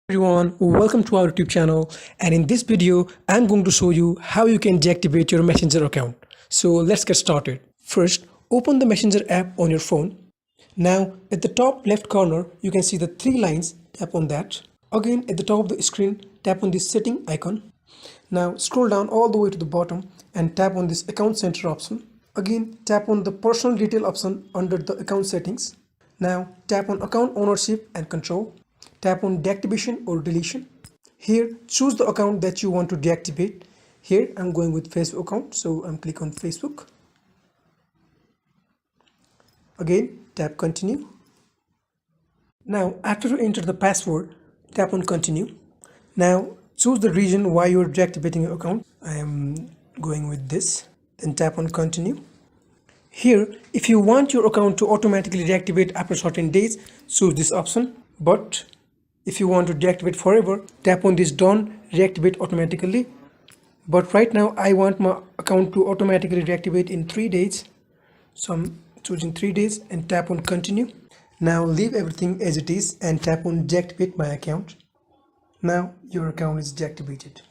Everyone, welcome to our YouTube channel, and in this video I'm going to show you how you can deactivate your Messenger account. So let's get started. First, open the Messenger app on your phone. Now at the top left corner you can see the three lines. Tap on that. Again at the top of the screen, tap on this setting icon. Now scroll down all the way to the bottom and tap on this account center option. Again tap on the personal detail option under the account settings. Now tap on account ownership and control. Tap on deactivation or deletion. Here choose the account that you want to deactivate. Here I'm going with Facebook account, so I'm click on Facebook. Again tap continue. Now after you enter the password, tap on continue. Now choose the reason why you're deactivating your account. I am going with this. Then tap on continue. Here, if you want your account to automatically deactivate after certain days, choose this option. But if you want to deactivate forever, tap on this don't reactivate automatically. But right now I want my account to automatically reactivate in 3 days. So I'm choosing 3 days and tap on continue. Now leave everything as it is and tap on deactivate my account. Now your account is deactivated.